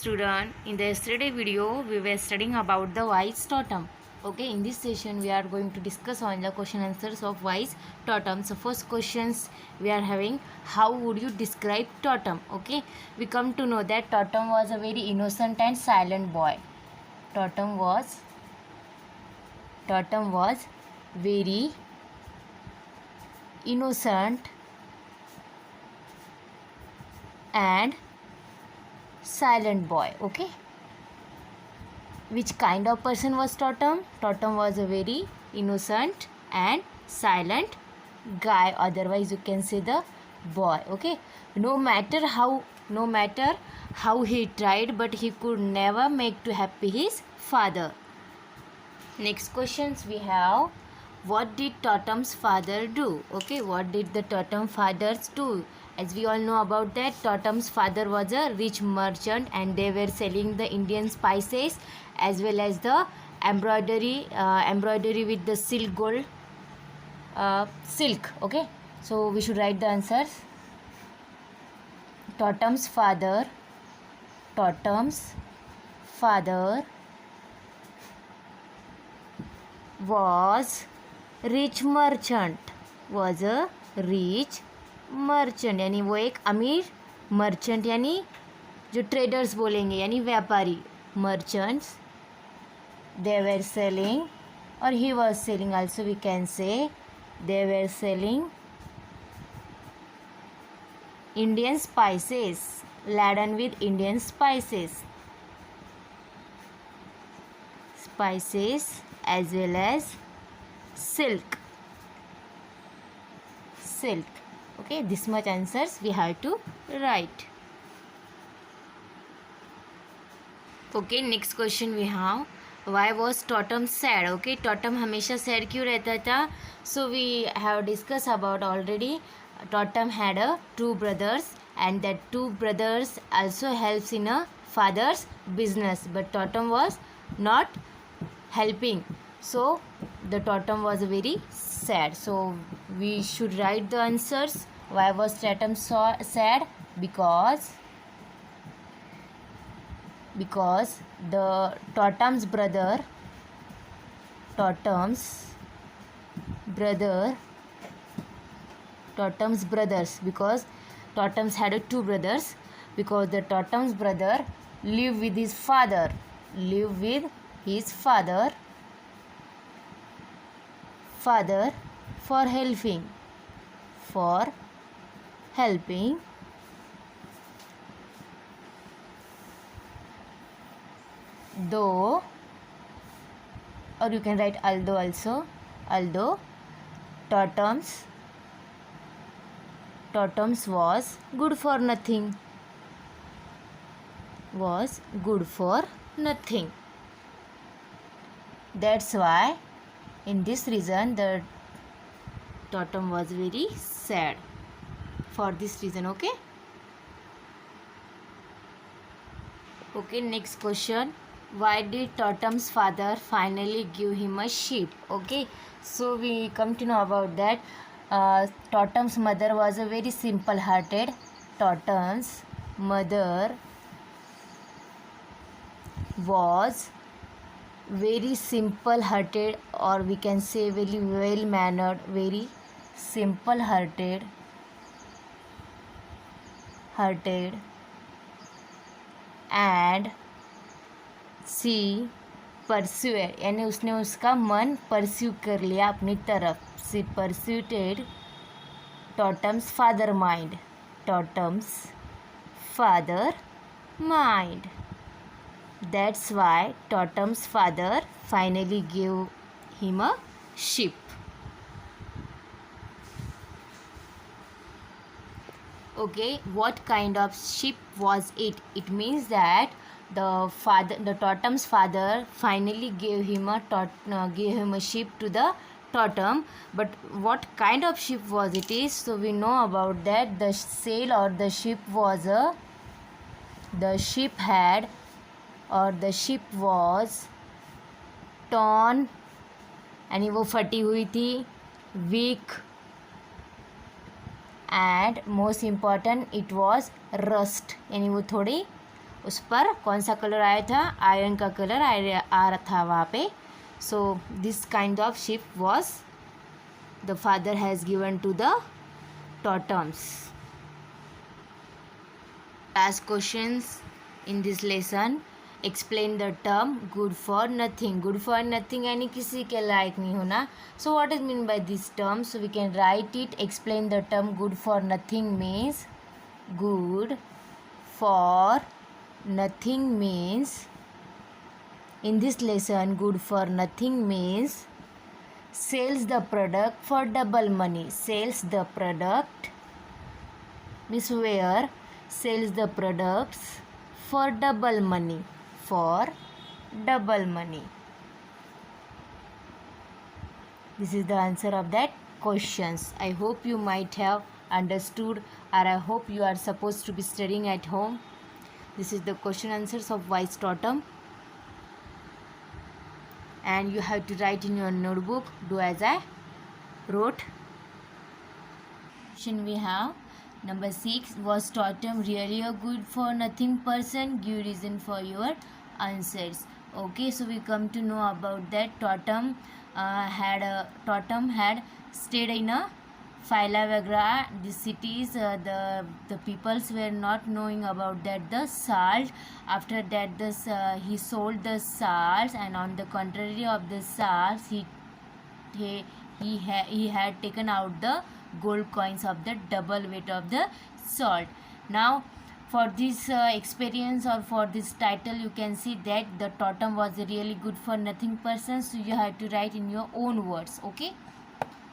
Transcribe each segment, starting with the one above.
Student, in the yesterday video we were studying about the wise totem. Okay, in this session we are going to discuss on the question answers of wise totem. So first questions we are having, how would you describe totem? Okay, we come to know that totem was a very innocent and silent boy. Totem was very innocent and silent boy. Okay, which kind of person was Totem? Totem was a very innocent and silent guy, otherwise you can say the boy. Okay, no matter how he tried, but he could never make to happy his father. Next questions we have, what did Totem's father do? Okay, what did the Totem fathers do? As we all know about that, Totem's father was a rich merchant and they were selling the Indian spices as well as the embroidery with the silk. Okay, so we should write the answers. Totem's father was rich merchant, was a rich merchant, यानी वो एक अमीर merchant यानी जो traders बोलेंगे यानी व्यापारी. Merchants, they were selling और he was selling also, we can say they were selling Indian spices laden with Indian spices as well as silk. Okay, this much answers we have to write. Okay, next question we have, why was Totem sad? Okay, Totem हमेशा sad क्यों रहता था? So we have discussed about already. Totem had a two brothers and that two brothers also helps in a father's business, but Totem was not helping, so the Totem was very sad. So we should write the answers. Why was Totem so sad? Because the Totem's brothers, because Totems had two brothers, because the Totem's brother lived with his father for helping though, or you can write although also, although Totems was good for nothing, that's why in this reason the Totem was very sad for this reason. Okay, next question, why did Totem's father finally give him a sheep? Okay, so we come to know about that. Totem's mother was a very simple hearted. Totem's mother was very simple hearted, or we can say very well mannered, very simple hearted and she pursued, यानी उसने उसका मन pursue कर लिया अपनी तरफ. she pursued Totem's father mind. That's why Totem's father finally gave him a sheep. Okay, what kind of sheep was it? It means that the Totem's father finally gave him a sheep to the Totem, but what kind of sheep was it is? So we know about that. The sail or the sheep was was torn, यानी वो फटी हुई थी, weak, and most important it was rust, यानी वो थोड़ी उस पर कौन सा कलर आया था, आयरन का कलर आ रहा था वहाँ पे. So this kind of ship was the father has given to the totems. Last questions in this lesson. Explain the term good for nothing. Good for nothing यानी किसी के लायक नहीं होना. So what is mean by this term? So we can write it. Explain the term good for nothing means, good for nothing means, in this lesson good for nothing means sells the product for double money. Sells the product means where sells the products for double money. For double money. This is the answer of that questions. I hope you might have understood, or I hope you are supposed to be studying at home. This is the question answers of wise totem, and you have to write in your notebook. Do as I wrote. Question we have. Number 6, was totem really a good for nothing person? Give reason for your answers. Okay, so we come to know about that totem had stayed in a Philavegra. The cities, the peoples were not knowing about that the salt. After that, he sold the salts, and on the contrary of the salts, he had taken out the gold coins of the double weight of the salt. Now for this experience, or for this title, you can see that the totem was a really good for nothing person. So you have to write in your own words. Okay,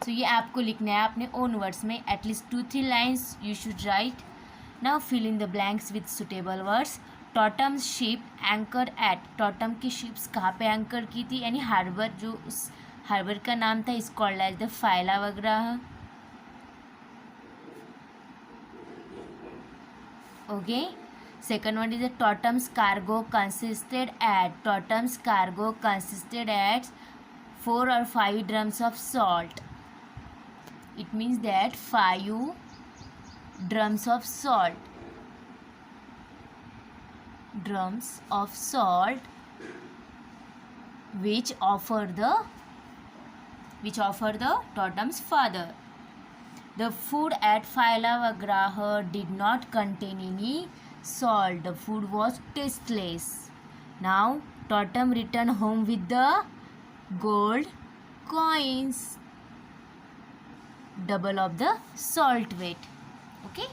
so ये आपको लिखना है अपने own words में. At least 2-3 lines you should write. Now fill in the blanks with suitable words. Totems ship anchor at. Totem की ships कहाँ पे anchor की थी, यानी हार्बर, जो उस हार्बर का नाम था, इस कॉल्ड एज द फाइलावग्रा. Okay, second one is the totem's cargo consisted at. Totem's cargo consisted at 4 or 5 drums of salt. It means that 5 drums of salt. Drums of salt which offer the totem's father. The food at Philavegra did not contain any salt. The food was tasteless. Now totem returned home with the gold coins, double of the salt weight. Okay.